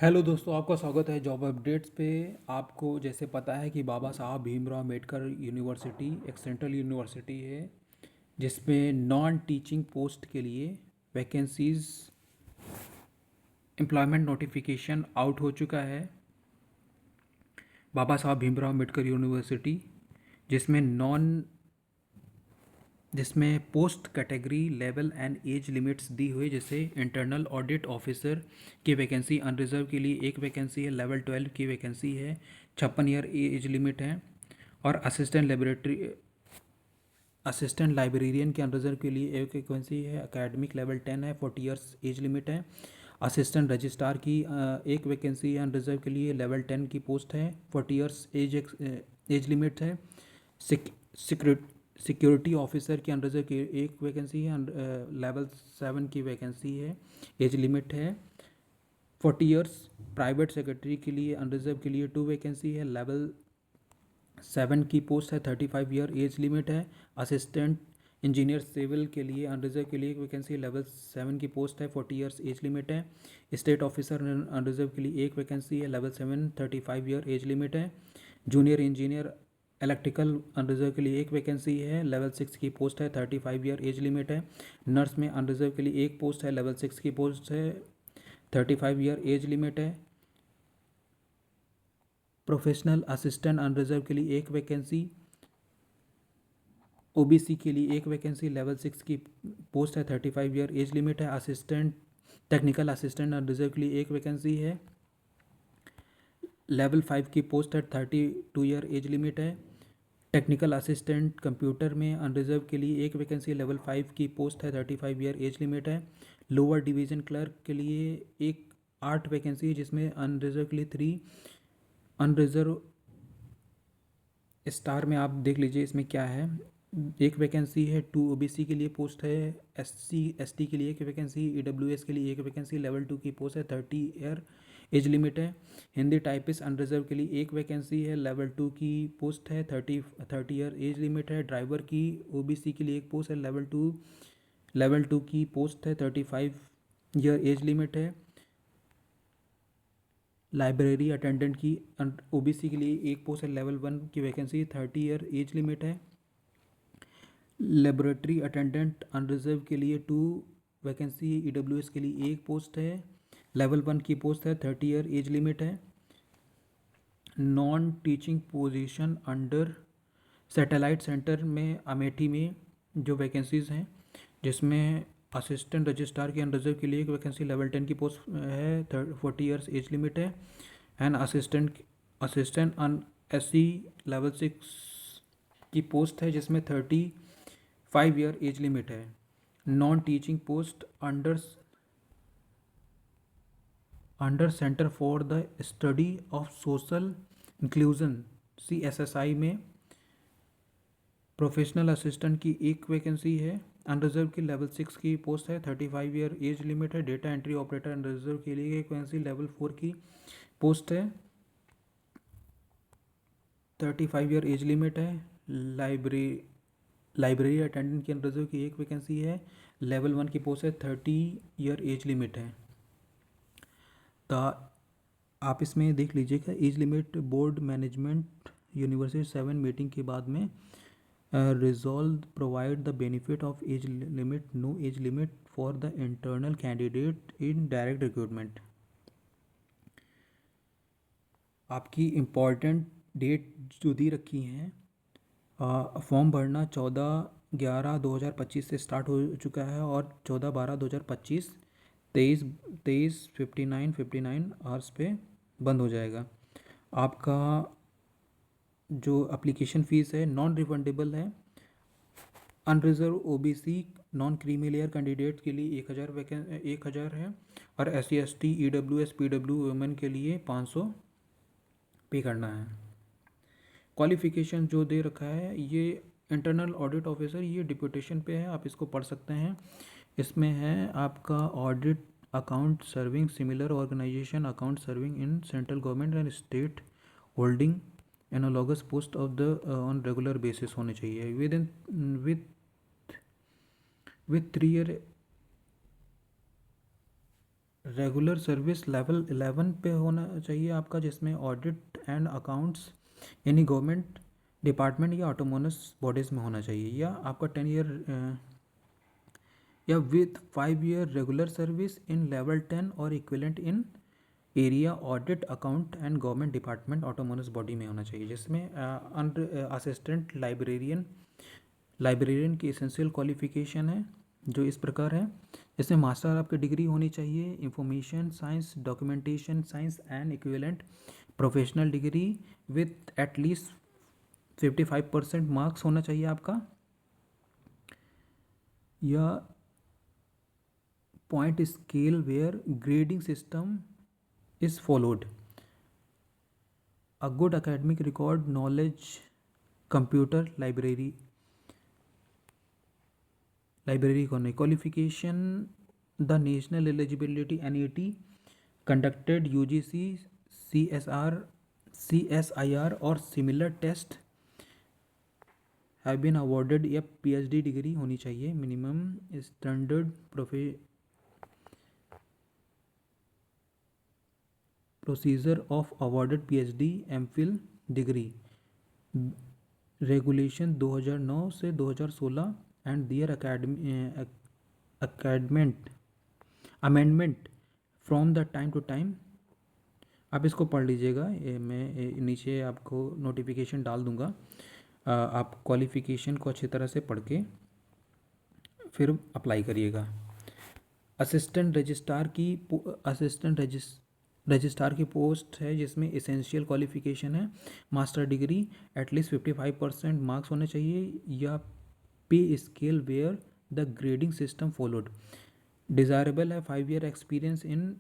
Hello दोस्तों, आपका स्वागत है जॉब अपडेट्स पे। आपको जैसे पता है कि बाबा साहब भीमराव अम्बेडकर यूनिवर्सिटी एक सेंट्रल यूनिवर्सिटी है जिसमें नॉन टीचिंग पोस्ट के लिए वैकेंसीज एम्प्लॉयमेंट नोटिफिकेशन आउट हो चुका है। बाबा साहब भीमराव अम्बेडकर यूनिवर्सिटी जिसमें नॉन जिसमें post category level and age limits दी हुई, जैसे इंटरनल ऑडिट ऑफिसर की वैकेंसी अनरिजर्व के लिए एक वैकेंसी है, लेवल 12 की वैकेंसी है, 56 ईयर एज लिमिट है। और असिस्टेंट लाइब्रेरियन के अनरिजर्व के लिए एक वैकेंसी है, एकेडमिक लेवल 10 है, 40 ईयर्स एज लिमिट है। असिस्टेंट रजिस्ट्रार की एक वैकेंसी है अनरिजर्व के लिए, लेवल 10 की पोस्ट है, 40 ईयर्स एज लिमिट है। सिक्योरिटी ऑफिसर की अनरिजर्व की एक वैकेंसी है, लेवल 7 की वैकेंसी है, एज लिमिट है 40 ईयर्स। प्राइवेट सेक्रेटरी के लिए अनरिजर्व के लिए 2 वैकेंसी है, लेवल 7 की पोस्ट है, 35 ईयर एज लिमिट है। असिस्टेंट इंजीनियर सिविल के लिए अनरिजर्व के लिए एक वैकेंसी, लेवल 7 की पोस्ट है, 40 ईयर्स एज लिमिट है। स्टेट ऑफिसर अनरिजर्व के लिए एक वैकेंसी है, लेवल 7, 35 ईयर एज लिमिट है। जूनियर इंजीनियर इलेक्ट्रिकल अनरिजर्व के लिए एक वैकेंसी है, लेवल 6 की पोस्ट है, 35 ईयर एज लिमिट है। नर्स में अनरिजर्व के लिए एक पोस्ट है, लेवल 6 की पोस्ट है, 35 ईयर एज लिमिट है। प्रोफेशनल असिस्टेंट अनरिजर्व के लिए एक वैकेंसी, ओबीसी के लिए एक वैकेंसी, लेवल 6 की पोस्ट है, 35 ईयर एज लिमिट है। असिस्टेंट टेक्निकल असिस्टेंट अनरिजर्व के लिए एक वैकेंसी है, लेवल 5 की पोस्ट है, 32 ईयर एज लिमिट है। टेक्निकल असिस्टेंट कंप्यूटर में अनरिजर्व के लिए एक वैकेंसी, लेवल 5 की पोस्ट है, 35 ईयर एज लिमिट है। लोअर डिवीजन क्लर्क के लिए एक 8 वैकेंसी है, जिसमें अनरिजर्व के लिए 3, अनरिजर्व स्टार में आप देख लीजिए इसमें क्या है। एक वैकेंसी है, 2 ओबीसी के लिए पोस्ट है, एससी एसटी के लिए एक वैकेंसी, ईडब्ल्यूएस के लिए एक वैकेंसी, लेवल 2 की पोस्ट है, 30 ईयर एज लिमिट है। हिंदी टाइपिस्ट अनरिजर्व के लिए एक वैकेंसी है, लेवल 2 की पोस्ट है, 30 ईयर एज लिमिट है। ड्राइवर की ओबीसी के लिए एक पोस्ट है, लेवल टू की पोस्ट है, 35 ईयर एज लिमिट है। लाइब्रेरी अटेंडेंट की ओबीसी के लिए एक पोस्ट है, लेवल 1 की वैकेंसी, 30 ईयर एज लिमिट है। लेबोरेटरी अटेंडेंट अनरिजर्व के लिए 2 वैकेंसी, ईडब्ल्यूएस के लिए एक पोस्ट है, लेवल 1 की पोस्ट है, 30 ईयर एज लिमिट है। Non teaching position under satellite centre में अमेठी में जो वैकेंसीज़ हैं, जिसमें असिस्टेंट रजिस्ट्रार की अनरिजर्व के लिए एक वैकेंसी, लेवल 10 की पोस्ट है, 40 ईयर्स एज लिमिट है। एंड असिस्टेंट अन एससी लेवल 6 की पोस्ट है, जिसमें 35 ईयर एज लिमिट है। Non teaching post under centre for the study of social inclusion CSSI में प्रोफेशनल असिस्टेंट की एक वैकेंसी है, अनरिजर्व की लेवल 6 की पोस्ट है, 35 ईयर एज लिमिट है। डेटा एंट्री ऑपरेटर अनरिजर्व के लिए एक वैकेंसी, लेवल 4 की पोस्ट है, 35 ईयर एज लिमिट है। लाइब्रेरी अटेंडेंट की अनरिजर्व की एक वैकेंसी है, लेवल 1 की पोस्ट है, 30 ईयर एज लिमिट है। तो आप इसमें देख लीजिएगा age limit. Board management university 7 meeting के बाद में resolve provide the benefit of age limit, no age limit for the internal candidate in direct recruitment. आपकी इम्पॉर्टेंट डेट जो दी रखी हैं, फॉर्म भरना 14/11/2025 से स्टार्ट हो चुका है और 14/12/2025 23:59 आवर्स पे बंद हो जाएगा। आपका जो एप्लीकेशन फ़ीस है नॉन रिफंडेबल है। Unreserved OBC non creamy layer candidate के लिए 1,000 है, और SC ST EWS PW women के लिए 500 पे करना है। क्वालिफ़िकेशन जो दे रखा है ये इंटरनल ऑडिट ऑफिसर, ये डिप्यूटेशन पे है, आप इसको पढ़ सकते हैं। इसमें है आपका audit account serving similar organisation, account serving in central government and state holding analogous post of the on regular basis होने चाहिए, with in with 3 year regular service level 11 pay होना चाहिए आपका, जिसमें ऑडिट एंड अकाउंट्स यानी government department या autonomous bodies में होना चाहिए, या आपका 10 ईयर या with 5 year regular service in level 10 और equivalent in area audit account and government department autonomous body में होना चाहिए, जिसमें अंडर असिस्टेंट लाइब्रेरियन की एसेंशियल क्वालिफिकेशन है जो इस प्रकार है। इसमें मास्टर आपकी डिग्री होनी चाहिए information science, documentation science and equivalent professional degree with at least 55% marks होना चाहिए आपका, या point scale where grading system is followed, a good academic record, knowledge, computer library होने qualification, the national eligibility NET conducted UGC CSIR और similar test have been awarded, या PhD degree होनी चाहिए minimum standard procedure of awarded PhD MPhil degree regulation 2009 से 2016 and their amendment from the time to time. आप इसको पढ़ लीजिएगा, मैं नीचे आपको नोटिफिकेशन डाल दूंगा, आप क्वालिफिकेशन को अच्छी तरह से पढ़ के फिर अप्लाई करिएगा। असिस्टेंट रजिस्ट्रार की पोस्ट है जिसमें एसेंशियल क्वालिफिकेशन है मास्टर डिग्री, एटलीस्ट 55% मार्क्स होने चाहिए, या pay scale where the grading system followed, desirable है 5 year experience in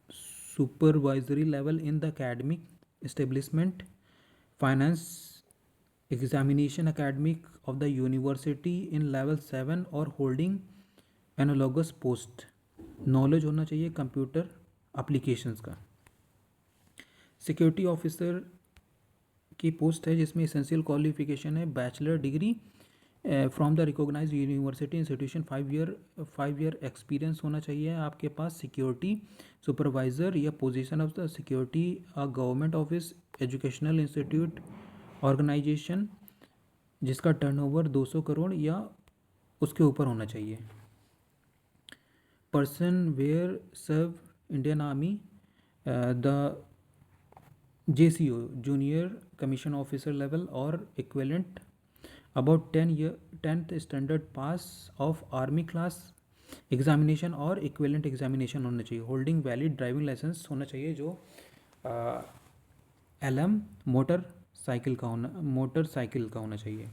supervisory level in the academic establishment, finance examination academic of the university in level 7 और holding analogous post, knowledge होना चाहिए computer applications का। Security officer की post है जिसमें essential qualification है bachelor degree from the recognised university institution, 5 year experience होना चाहिए आपके पास। सिक्योरिटी सुपरवाइजर या position of the security government office, educational institute, organisation जिसका टर्नओवर 200 करोड़ या उसके ऊपर होना चाहिए। Person where serve Indian army, the JCO junior commission officer level और equivalent, about 10th standard pass of army class examination और equivalent examination होना चाहिए, होल्डिंग वैलिड ड्राइविंग लाइसेंस होना चाहिए जो LM मोटरसाइकिल का होना चाहिए,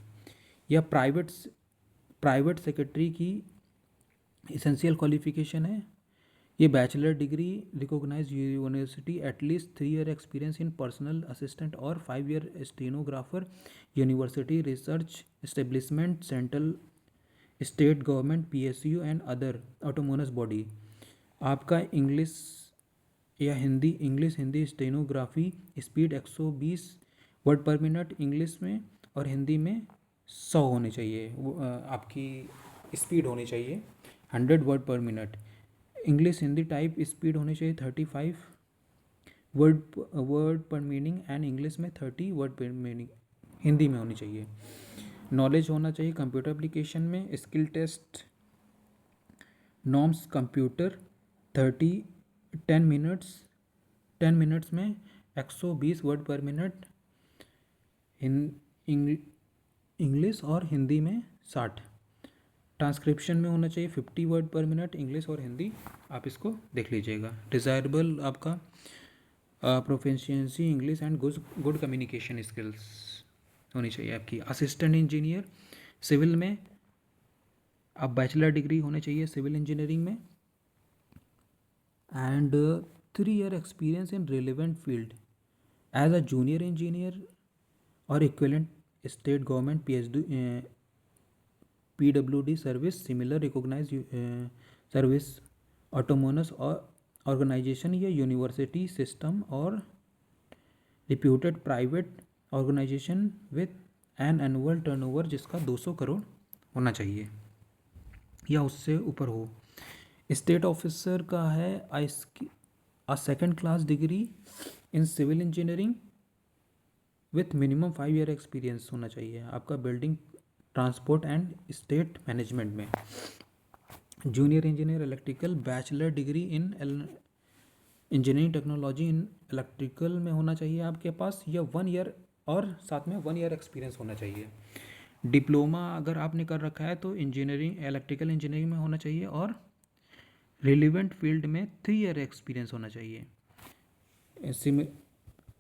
या प्राइवेट सेक्रेटरी की एसेंशियल क्वालिफिकेशन है, ये bachelor degree recognised university, at least 3 year experience in personal assistant और 5 year stenographer, university research establishment, central state government PSU and other autonomous body. आपका English Hindi stenography speed 120 word पर minute English में और हिंदी में 100 होनी चाहिए, आपकी स्पीड होनी चाहिए 100 वर्ड पर minute. English Hindi type speed होनी चाहिए 35 वर्ड पर मीनिंग एंड इंग्लिश में 30 वर्ड पर मीनिंग हिंदी में होनी चाहिए। नॉलेज होना चाहिए कंप्यूटर एप्लीकेशन में, skill test norms computer 10 minutes में 120 वर्ड पर मिनट इंग्लिश और हिंदी में 60। ट्रांसक्रिप्शन में होना चाहिए 50 वर्ड पर मिनट इंग्लिश और हिंदी, आप इसको देख लीजिएगा। डिज़ायरेबल आपका proficiency English and good communication skills होनी चाहिए आपकी। असिस्टेंट इंजीनियर सिविल में आप बैचलर डिग्री होनी चाहिए सिविल इंजीनियरिंग में, and 3 year experience in relevant field as a junior engineer और equivalent state government PWD service, similar recognised service, autonomous organisation या यूनिवर्सिटी सिस्टम और reputed private organisation with an annual turnover जिसका 200 करोड़ होना चाहिए या उससे ऊपर हो। स्टेट ऑफिसर का है second class degree in civil engineering with minimum 5 year experience होना चाहिए आपका building transport and state management में। Junior engineer electrical bachelor degree in engineering technology in electrical में होना चाहिए आपके पास, या 1 ईयर और साथ में 1 ईयर एक्सपीरियंस होना चाहिए। डिप्लोमा अगर आपने कर रखा है तो इंजीनियरिंग इलेक्ट्रिकल इंजीनियरिंग में होना चाहिए और रिलेवेंट फील्ड में 3 ईयर एक्सपीरियंस होना चाहिए। ऐसे में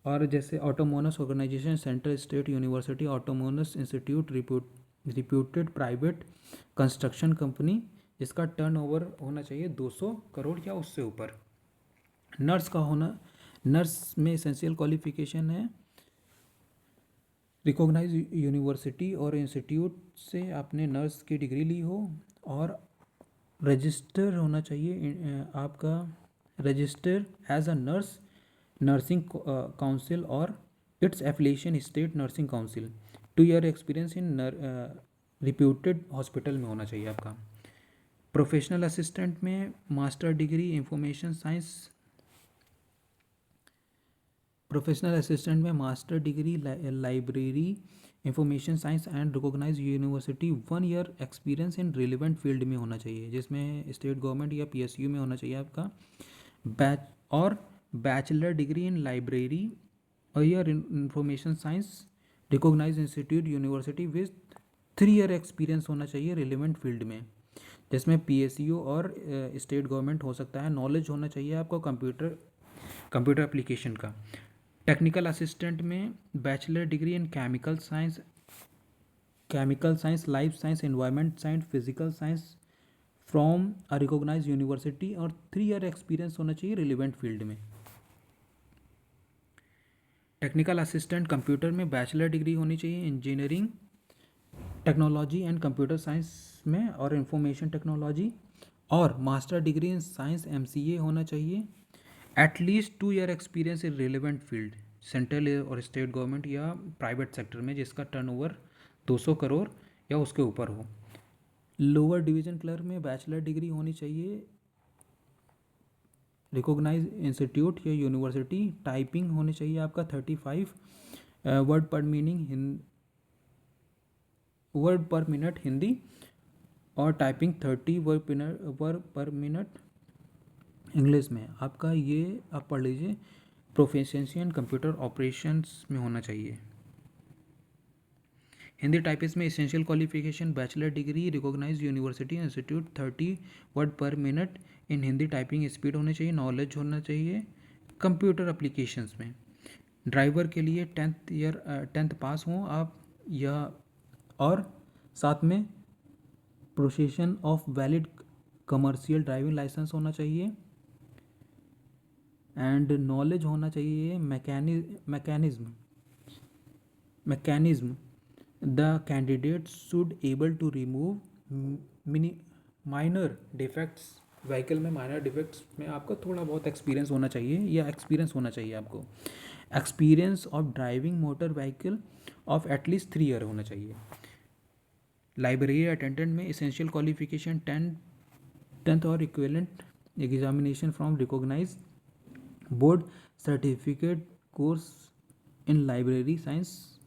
और जैसे autonomous organisation, central state university, autonomous institute, reputed private construction company, इसका टर्नओवर होना चाहिए 200 करोड़ या उससे ऊपर। नर्स का होना, नर्स में एसेंशियल क्वालिफिकेशन है रिकॉग्नाइज यूनिवर्सिटी और इंस्टीट्यूट से आपने नर्स की डिग्री ली हो, और रजिस्टर होना चाहिए आपका register as a nurse nursing council और its affiliation state nursing council. 2 year experience in reputed hospital में होना चाहिए आपका। प्रोफेशनल असिस्टेंट में master degree information science, professional assistant में master degree library information science and recognise university, 1 year experience in relevant field में होना चाहिए, जिसमें स्टेट गवर्नमेंट या पीएसयू में होना चाहिए आपका। बैचलर डिग्री इन लाइब्रेरी और ईयर information science recognise institute university with 3 year experience होना चाहिए रिलेवेंट फील्ड में, जिसमें पीएसयू और स्टेट गवर्नमेंट हो सकता है। नॉलेज होना चाहिए आपको कंप्यूटर एप्लीकेशन का। टेक्निकल असिस्टेंट में bachelor degree in chemical science, life science, environment science, physical science from a recognise university और 3 ईयर एक्सपीरियंस होना चाहिए रिलेवेंट फील्ड में। टेक्निकल असिस्टेंट कंप्यूटर में बैचलर डिग्री होनी चाहिए engineering technology and computer science में और इंफॉर्मेशन टेक्नोलॉजी, और master degree in science MCA होना चाहिए। At least 2 year experience in relevant field, central और स्टेट गवर्नमेंट या प्राइवेट सेक्टर में जिसका टर्नओवर 200 करोड़ या उसके ऊपर हो। लोअर डिवीजन क्लर्क में बैचलर डिग्री होनी चाहिए रिकॉग्नाइज इंस्टीट्यूट या यूनिवर्सिटी। टाइपिंग होनी चाहिए आपका 35 वर्ड पर मिनट हिंदी, और टाइपिंग 30 वर्ड पर मिनट इंग्लिश में। आपका ये आप पढ़ लीजिए, प्रोफिशिएंसी इन कंप्यूटर ऑपरेशंस में होना चाहिए। हिंदी टाइपिस्ट में essential qualification bachelor degree recognise university institute, 30 word पर minute in Hindi typing speed होनी चाहिए। नॉलेज होना चाहिए कंप्यूटर एप्लीकेशंस में। ड्राइवर के लिए 10th पास हों आप, या और साथ में possession of valid commercial driving licence होना चाहिए। एंड नॉलेज होना चाहिए mechanism the candidate should able to remove minor defects, vehicle में माइनर डिफेक्ट्स में आपका थोड़ा बहुत एक्सपीरियंस होना चाहिए, या एक्सपीरियंस होना चाहिए आपको। Experience of driving motor vehicle of at least 3 year होना चाहिए। लाइब्रेरी अटेंडेंट में एसेंशियल क्वालिफिकेशन 10th और equivalent examination from recognise board certificate course in library science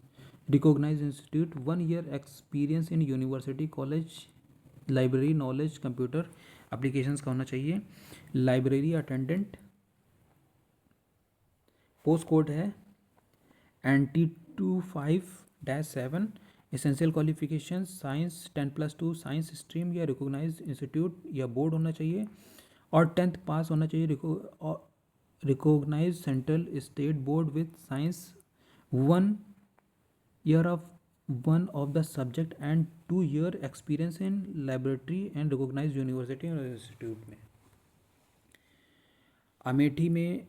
recognise institute, 1 year experience in university college library knowledge computer applications का होना चाहिए। Library attendant post code है NT25-7। Essential qualification science 10+2 science stream या recognise institute या board होना चाहिए, और 10th pass होना चाहिए recognise central state board with science, 1 year of one of the subject and 2 year experience in laboratory and recognise university और institute में। अमेठी में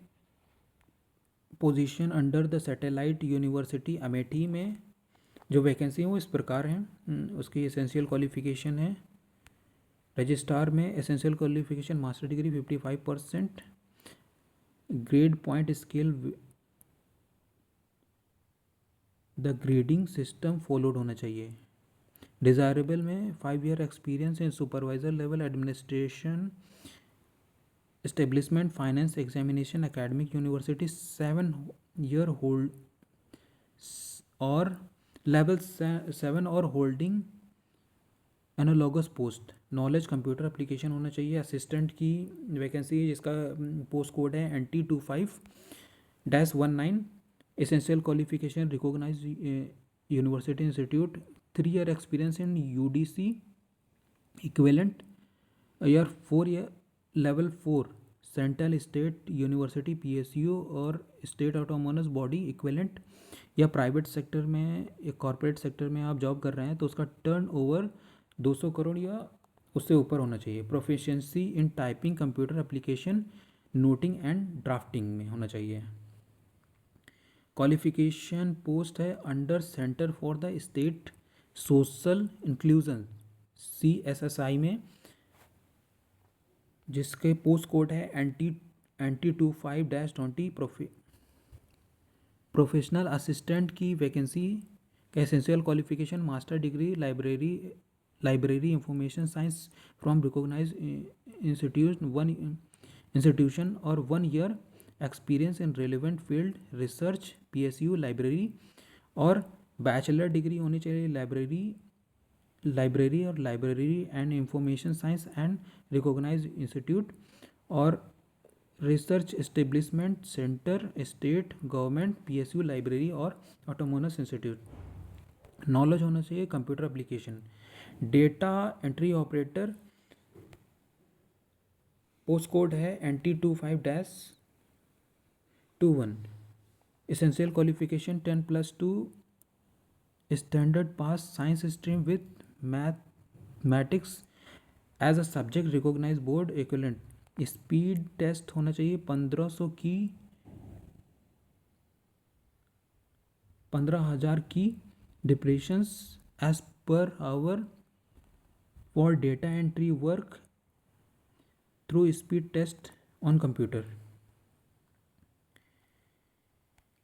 position under the satellite university, Amethi में जो वैकेंसी है वो इस प्रकार हैं। उसकी एसेंशियल क्वालिफिकेशन है रजिस्ट्रार में essential qualification master degree 55%, grade point scale the grading system followed होना चाहिए। डिज़ायरेबल में 5 year experience in supervisor level administration establishment, finance, examination, academic, university, 7 year hold और लेवल 7 और holding analogous post. Knowledge computer application होना चाहिए। Assistant की vacancy है जिसका पोस्ट कोड है NT25-19। Essential qualification recognise university institute, 3 year experience in UDC equivalent या 4 year level 4 central state university PSU और स्टेट ऑटोनोमस बॉडी इक्विवेलेंट, या private sector में या कॉरपोरेट सेक्टर में आप जॉब कर रहे हैं तो उसका टर्नओवर 200 करोड़ या उससे ऊपर होना चाहिए। Proficiency in typing, computer application, noting and drafting में होना चाहिए। क्वालिफिकेशन पोस्ट है under centre for the state social inclusion CSSI में, जिसके पोस्ट कोड है NT25-20। प्रोफेशनल असिस्टेंट की वैकेंसी का essential qualification master degree library information science from recognise institution और 1 year experience in relevant field research PSU library, और bachelor degree होनी चाहिए library और library and information science and recognise institute और research establishment centre state government PSU library और autonomous institute. Knowledge होना चाहिए computer application. Data entry operator, post code है NT25-21। Essential qualification 10+2 standard pass science stream with mathematics as a subject recognise board equivalent. Speed test होना चाहिए 15,000 key depressions as per hour for data entry work through speed test on computer.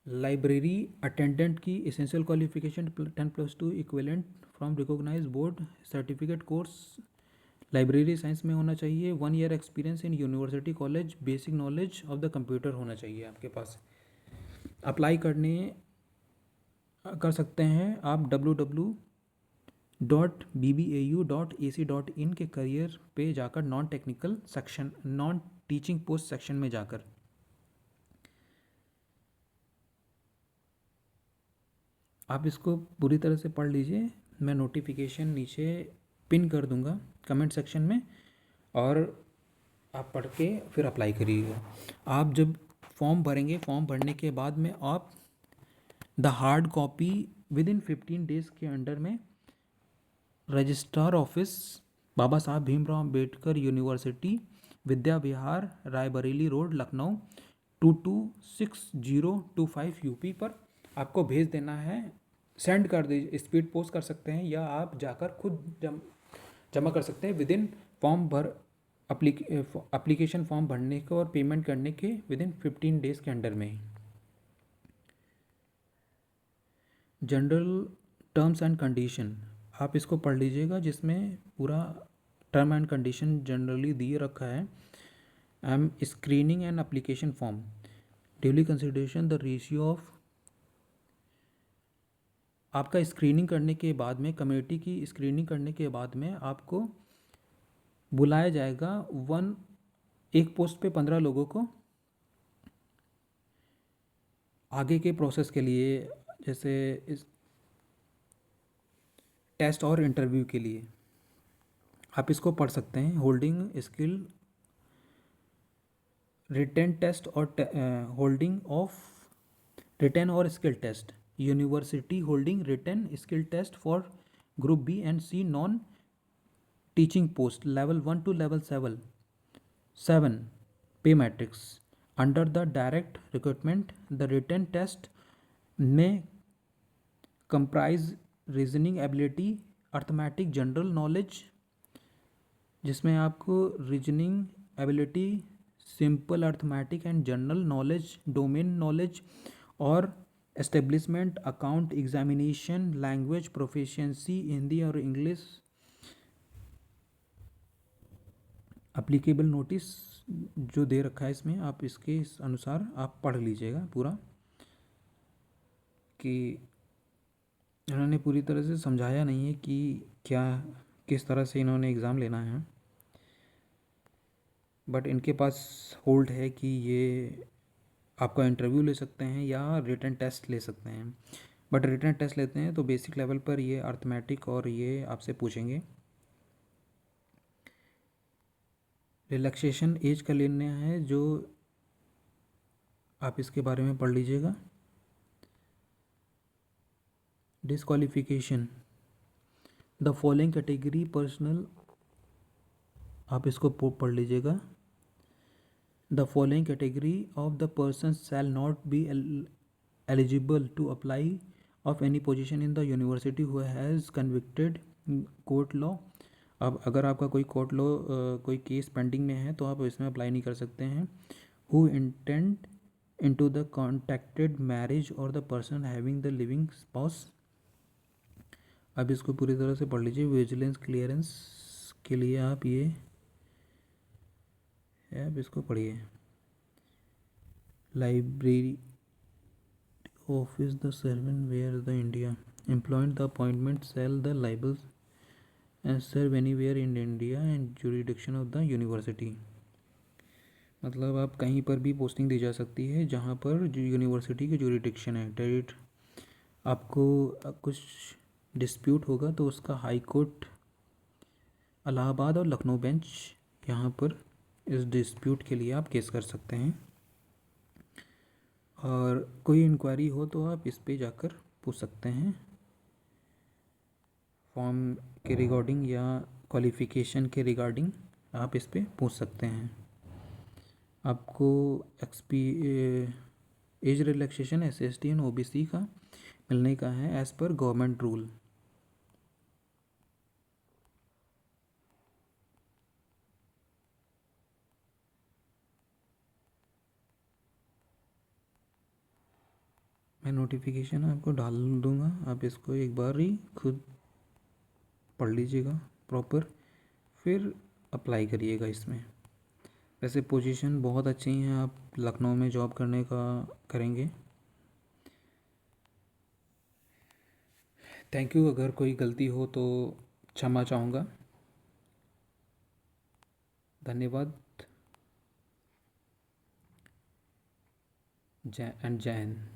Library attendant की essential qualification 10+2 equivalent from recognise board certificate course library science में होना चाहिए। 1 year experience in university college, basic knowledge of the computer होना चाहिए आपके पास। Apply कर सकते हैं आप www.bbau.ac.in के करियर पे जाकर, non technical section, non teaching post section में जाकर। आप इसको पूरी तरह से पढ़ लीजिए, मैं नोटिफिकेशन नीचे पिन कर दूंगा कमेंट सेक्शन में, और आप पढ़ के फिर अप्लाई करिएगा। आप जब फॉर्म भरेंगे, फॉर्म भरने के बाद में आप the hard copy within 15 days के अंडर में रजिस्ट्रार ऑफिस, बाबा Saheb Bhimrao Ambedkar university, Vidya Vihar, Raebareli road, Lucknow 226025 UP पर आपको भेज देना है। सेंड कर दीजिए, स्पीड पोस्ट कर सकते हैं या आप जाकर खुद जमा कर सकते हैं विदिन एप्लीकेशन फॉर्म भरने के और पेमेंट करने के विदिन 15 days के अंडर में। जनरल टर्म्स एंड कंडीशन, आप इसको पढ़ लीजिएगा जिसमें पूरा टर्म एंड कंडीशन जनरली दिए रखा है। Screening and application form, duly consideration the ratio of, आपका स्क्रीनिंग करने के बाद में, कमेटी की स्क्रीनिंग करने के बाद में आपको बुलाया जाएगा एक पोस्ट पे 15 लोगों को आगे के प्रोसेस के लिए, जैसे इस टेस्ट और इंटरव्यू के लिए। आप इसको पढ़ सकते हैं। होल्डिंग स्किल रिटेन टेस्ट और होल्डिंग ऑफ रिटेन और skill test, university holding written skill test for group B and C non teaching post level 1 to level 7 pay matrix under the direct recruitment. The written test में comprise reasoning ability, arithmetic, general knowledge, जिसमें आपको reasoning ability, simple arithmetic and general knowledge, domain knowledge और establishment account examination, language proficiency Hindi और English, applicable notice जो दे रखा है इसमें, आप इसके इस अनुसार आप पढ़ लीजिएगा पूरा, कि इन्होंने पूरी तरह से समझाया नहीं है कि क्या किस तरह से इन्होंने एग्ज़ाम लेना है, बट इनके पास होल्ड है कि ये आपका इंटरव्यू ले सकते हैं या रिटन टेस्ट ले सकते हैं। बट रिटन टेस्ट लेते हैं तो बेसिक लेवल पर ये अर्थमेटिक और ये आपसे पूछेंगे। रिलैक्सेशन एज का लेना है जो आप इसके बारे में पढ़ लीजिएगा। Disqualification, the following category personal, आप इसको पढ़ लीजिएगा। The following category of the person shall not be eligible to apply of any position in the university who has convicted court law. अब अगर आपका कोई कोर्ट लॉ कोई केस पेंडिंग में है तो आप इसमें अप्लाई नहीं कर सकते हैं। Who intend into the contacted marriage और the person having the living spouse, अब इसको पूरी तरह से पढ़ लीजिए। विजिलेंस क्लियरेंस के लिए आप ये है, आप इसको पढ़िए। Library office the servant where the India employed the appointment shall the libels and serve anywhere in India and jurisdiction of the university, मतलब आप कहीं पर भी पोस्टिंग दी जा सकती है जहाँ पर यूनिवर्सिटी की जुरिडिक्शन है। टेरिट आपको कुछ डिस्प्यूट होगा तो उसका हाई कोर्ट इलाहाबाद और लखनऊ बेंच, यहाँ पर इस डिस्प्यूट के लिए आप केस कर सकते हैं। और कोई इंक्वायरी हो तो आप इस पे जाकर पूछ सकते हैं फॉर्म के रिगार्डिंग या क्वालिफ़िकेशन के रिगार्डिंग, आप इस पे पूछ सकते हैं। आपको age relaxation SC and OBC का मिलने का है एज़ पर गवर्नमेंट रूल। मैं नोटिफिकेशन आपको डाल दूँगा, आप इसको एक बार ही खुद पढ़ लीजिएगा प्रॉपर, फिर अप्लाई करिएगा इसमें। वैसे पोजीशन बहुत अच्छी हैं, आप लखनऊ में जॉब करने का करेंगे। थैंक यू, अगर कोई गलती हो तो क्षमा चाहूँगा। धन्यवाद। जय हिंद।